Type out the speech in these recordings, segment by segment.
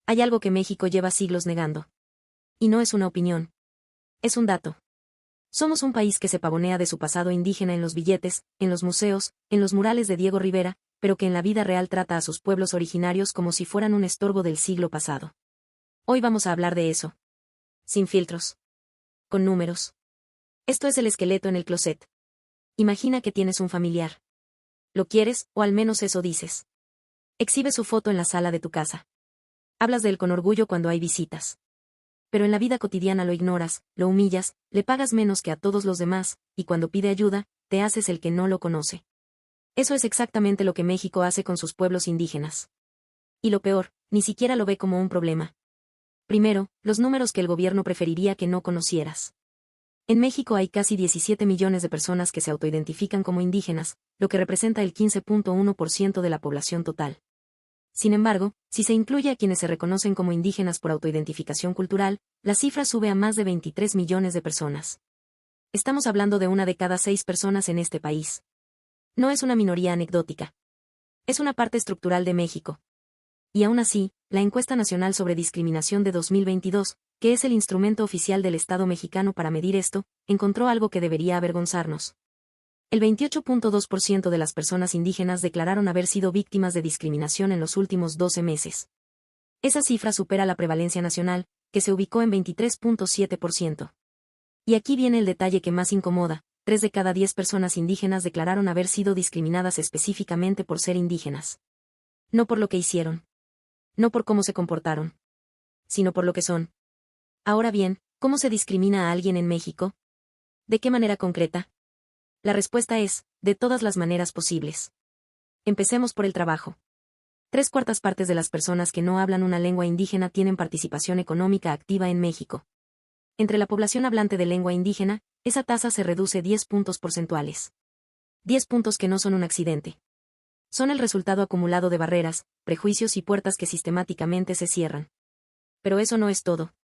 Hay algo que México lleva siglos negando. Y no es una opinión. Es un dato. Somos un país que se pavonea de su pasado indígena en los billetes, en los museos, en los murales de Diego Rivera, pero que en la vida real trata a sus pueblos originarios como si fueran un estorbo del siglo pasado. Hoy vamos a hablar de eso. Sin filtros. Con números. Esto es el esqueleto en el closet. Imagina que tienes un familiar. Lo quieres, o al menos eso dices. Exhibe su foto en la sala de tu casa. Hablas de él con orgullo cuando hay visitas. Pero en la vida cotidiana lo ignoras, lo humillas, le pagas menos que a todos los demás, y cuando pide ayuda, te haces el que no lo conoce. Eso es exactamente lo que México hace con sus pueblos indígenas. Y lo peor, ni siquiera lo ve como un problema. Primero, los números que el gobierno preferiría que no conocieras. En México hay casi 17 millones de personas que se autoidentifican como indígenas, lo que representa el 15.1% de la población total. Sin embargo, si se incluye a quienes se reconocen como indígenas por autoidentificación cultural, la cifra sube a más de 23 millones de personas. Estamos hablando de 1 de cada 6 personas en este país. No es una minoría anecdótica. Es una parte estructural de México. Y aún así, la Encuesta Nacional sobre Discriminación de 2022, que es el instrumento oficial del Estado mexicano para medir esto, encontró algo que debería avergonzarnos. El 28.2% de las personas indígenas declararon haber sido víctimas de discriminación en los últimos 12 meses. Esa cifra supera la prevalencia nacional, que se ubicó en 23.7%. Y aquí viene el detalle que más incomoda: 3 de cada 10 personas indígenas declararon haber sido discriminadas específicamente por ser indígenas. No por lo que hicieron. No por cómo se comportaron. Sino por lo que son. Ahora bien, ¿cómo se discrimina a alguien en México? ¿De qué manera concreta? La respuesta es, de todas las maneras posibles. Empecemos por el trabajo. 3/4 partes de las personas que no hablan una lengua indígena tienen participación económica activa en México. Entre la población hablante de lengua indígena, esa tasa se reduce 10 puntos porcentuales. 10 puntos que no son un accidente. Son el resultado acumulado de barreras, prejuicios y puertas que sistemáticamente se cierran. Pero eso no es todo.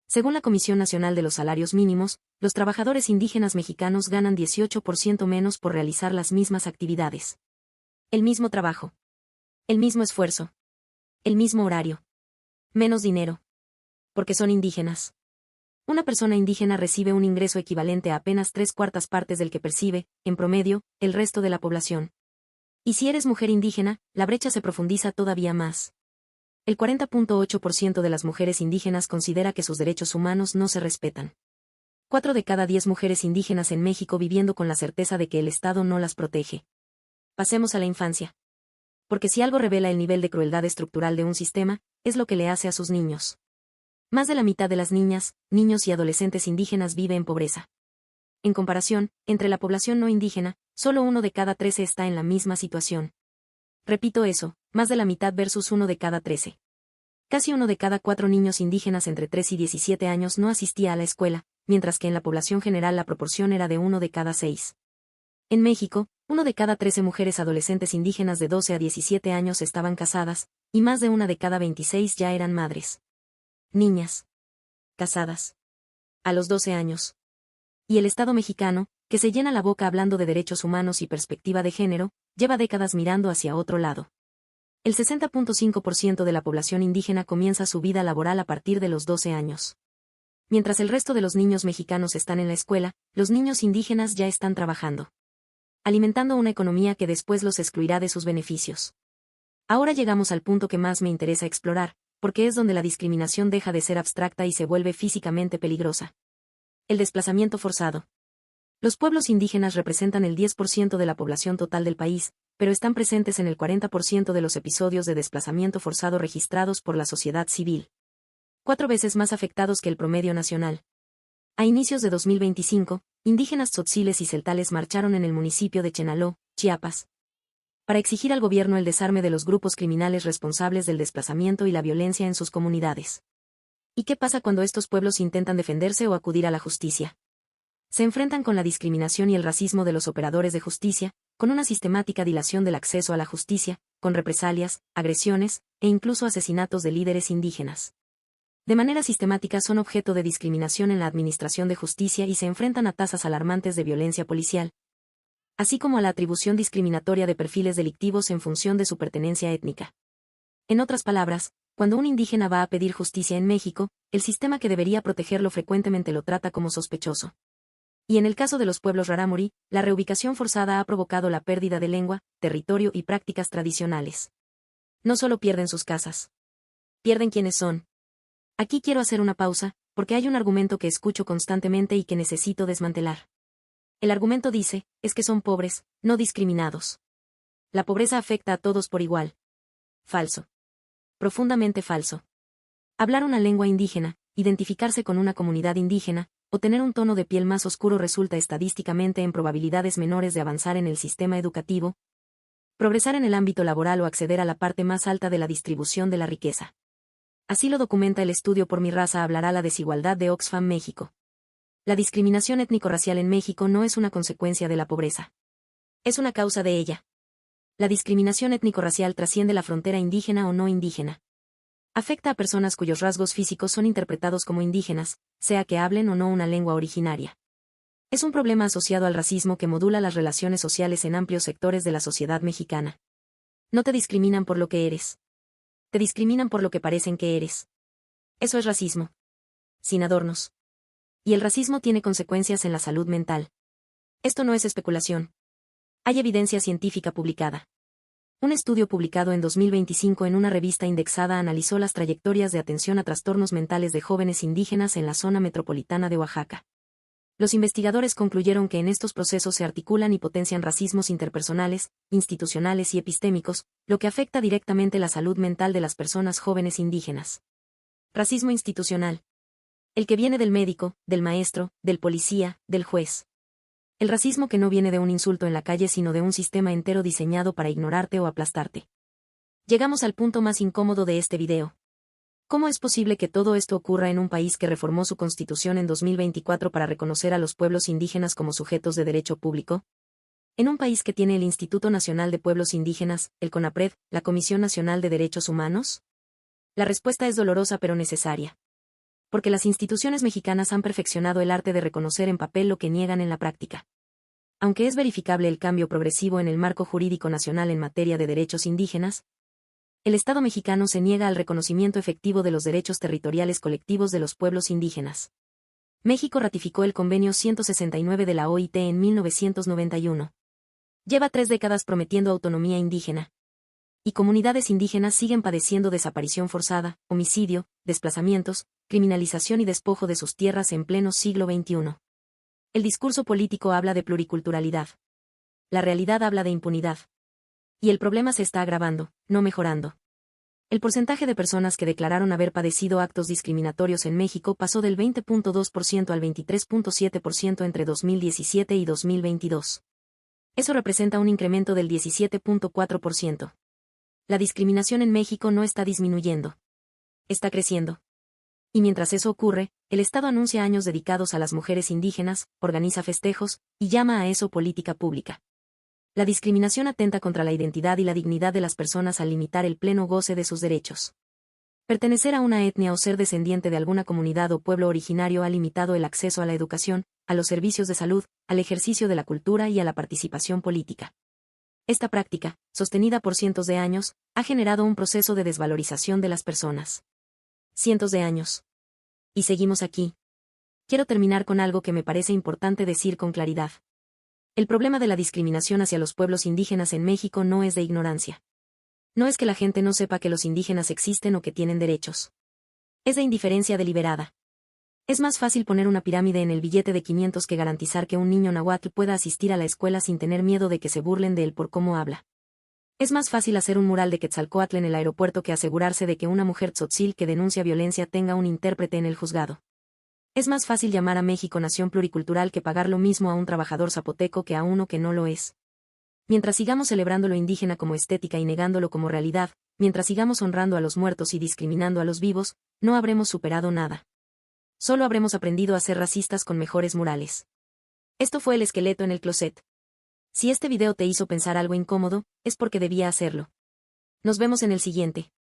Según la Comisión Nacional de los Salarios Mínimos, los trabajadores indígenas mexicanos ganan 18% menos por realizar las mismas actividades. El mismo trabajo. El mismo esfuerzo. El mismo horario. Menos dinero. Porque son indígenas. Una persona indígena recibe un ingreso equivalente a apenas 3/4 partes del que percibe, en promedio, el resto de la población. Y si eres mujer indígena, la brecha se profundiza todavía más. El 40.8% de las mujeres indígenas considera que sus derechos humanos no se respetan. 4 de cada 10 mujeres indígenas en México viviendo con la certeza de que el Estado no las protege. Pasemos a la infancia. Porque si algo revela el nivel de crueldad estructural de un sistema, es lo que le hace a sus niños. Más de la mitad de las niñas, niños y adolescentes indígenas vive en pobreza. En comparación, entre la población no indígena, solo 1 de cada 13 está en la misma situación. Repito eso, más de la mitad versus 1 de cada 13. Casi 1 de cada 4 niños indígenas entre 3 y 17 años no asistía a la escuela, mientras que en la población general la proporción era de 1 de cada 6. En México, 1 de cada 13 mujeres adolescentes indígenas de 12 a 17 años estaban casadas, y más de 1 de cada 26 ya eran madres. Niñas. Casadas. A los 12 años. Y el Estado mexicano, que se llena la boca hablando de derechos humanos y perspectiva de género, lleva décadas mirando hacia otro lado. El 60.5% de la población indígena comienza su vida laboral a partir de los 12 años. Mientras el resto de los niños mexicanos están en la escuela, los niños indígenas ya están trabajando. Alimentando una economía que después los excluirá de sus beneficios. Ahora llegamos al punto que más me interesa explorar, porque es donde la discriminación deja de ser abstracta y se vuelve físicamente peligrosa. El desplazamiento forzado. Los pueblos indígenas representan el 10% de la población total del país, pero están presentes en el 40% de los episodios de desplazamiento forzado registrados por la sociedad civil. 4 veces más afectados que el promedio nacional. A inicios de 2025, indígenas tzotziles y celtales marcharon en el municipio de Chenaló, Chiapas, para exigir al gobierno el desarme de los grupos criminales responsables del desplazamiento y la violencia en sus comunidades. ¿Y qué pasa cuando estos pueblos intentan defenderse o acudir a la justicia? Se enfrentan con la discriminación y el racismo de los operadores de justicia, con una sistemática dilación del acceso a la justicia, con represalias, agresiones, e incluso asesinatos de líderes indígenas. De manera sistemática son objeto de discriminación en la administración de justicia y se enfrentan a tasas alarmantes de violencia policial, así como a la atribución discriminatoria de perfiles delictivos en función de su pertenencia étnica. En otras palabras, Cuando un indígena va a pedir justicia en México, el sistema que debería protegerlo frecuentemente lo trata como sospechoso. Y en el caso de los pueblos rarámuri, la reubicación forzada ha provocado la pérdida de lengua, territorio y prácticas tradicionales. No solo pierden sus casas. Pierden quienes son. Aquí quiero hacer una pausa, porque hay un argumento que escucho constantemente y que necesito desmantelar. El argumento dice, es que son pobres, no discriminados. La pobreza afecta a todos por igual. Falso. Profundamente falso. Hablar una lengua indígena, identificarse con una comunidad indígena, o tener un tono de piel más oscuro resulta estadísticamente en probabilidades menores de avanzar en el sistema educativo, progresar en el ámbito laboral o acceder a la parte más alta de la distribución de la riqueza. Así lo documenta el estudio Por mi raza hablará la desigualdad de Oxfam México. La discriminación étnico-racial en México no es una consecuencia de la pobreza. Es una causa de ella. La discriminación étnico-racial trasciende la frontera indígena o no indígena. Afecta a personas cuyos rasgos físicos son interpretados como indígenas, sea que hablen o no una lengua originaria. Es un problema asociado al racismo que modula las relaciones sociales en amplios sectores de la sociedad mexicana. No te discriminan por lo que eres. Te discriminan por lo que parecen que eres. Eso es racismo. Sin adornos. Y el racismo tiene consecuencias en la salud mental. Esto no es especulación. Hay evidencia científica publicada. Un estudio publicado en 2025 en una revista indexada analizó las trayectorias de atención a trastornos mentales de jóvenes indígenas en la zona metropolitana de Oaxaca. Los investigadores concluyeron que en estos procesos se articulan y potencian racismos interpersonales, institucionales y epistémicos, lo que afecta directamente la salud mental de las personas jóvenes indígenas. Racismo institucional. El que viene del médico, del maestro, del policía, del juez. El racismo que no viene de un insulto en la calle sino de un sistema entero diseñado para ignorarte o aplastarte. Llegamos al punto más incómodo de este video. ¿Cómo es posible que todo esto ocurra en un país que reformó su constitución en 2024 para reconocer a los pueblos indígenas como sujetos de derecho público? En un país que tiene el Instituto Nacional de Pueblos Indígenas, el CONAPRED, la Comisión Nacional de Derechos Humanos? La respuesta es dolorosa pero necesaria. Porque las instituciones mexicanas han perfeccionado el arte de reconocer en papel lo que niegan en la práctica. Aunque es verificable el cambio progresivo en el marco jurídico nacional en materia de derechos indígenas, el Estado mexicano se niega al reconocimiento efectivo de los derechos territoriales colectivos de los pueblos indígenas. México ratificó el Convenio 169 de la OIT en 1991. Lleva 3 décadas prometiendo autonomía indígena. Y comunidades indígenas siguen padeciendo desaparición forzada, homicidio, desplazamientos, criminalización y despojo de sus tierras en pleno siglo XXI. El discurso político habla de pluriculturalidad. La realidad habla de impunidad. Y el problema se está agravando, no mejorando. El porcentaje de personas que declararon haber padecido actos discriminatorios en México pasó del 20.2% al 23.7% entre 2017 y 2022. Eso representa un incremento del 17.4%. La discriminación en México no está disminuyendo. Está creciendo. Y mientras eso ocurre, el Estado anuncia años dedicados a las mujeres indígenas, organiza festejos, y llama a eso política pública. La discriminación atenta contra la identidad y la dignidad de las personas al limitar el pleno goce de sus derechos. Pertenecer a una etnia o ser descendiente de alguna comunidad o pueblo originario ha limitado el acceso a la educación, a los servicios de salud, al ejercicio de la cultura y a la participación política. Esta práctica, sostenida por cientos de años, ha generado un proceso de desvalorización de las personas. Cientos de años. Y seguimos aquí. Quiero terminar con algo que me parece importante decir con claridad. El problema de la discriminación hacia los pueblos indígenas en México no es de ignorancia. No es que la gente no sepa que los indígenas existen o que tienen derechos. Es de indiferencia deliberada. Es más fácil poner una pirámide en el billete de 500 que garantizar que un niño náhuatl pueda asistir a la escuela sin tener miedo de que se burlen de él por cómo habla. Es más fácil hacer un mural de Quetzalcóatl en el aeropuerto que asegurarse de que una mujer tzotzil que denuncia violencia tenga un intérprete en el juzgado. Es más fácil llamar a México nación pluricultural que pagar lo mismo a un trabajador zapoteco que a uno que no lo es. Mientras sigamos celebrando lo indígena como estética y negándolo como realidad, mientras sigamos honrando a los muertos y discriminando a los vivos, no habremos superado nada. Solo habremos aprendido a ser racistas con mejores murales. Esto fue El esqueleto en el closet. Si este video te hizo pensar algo incómodo, es porque debía hacerlo. Nos vemos en el siguiente.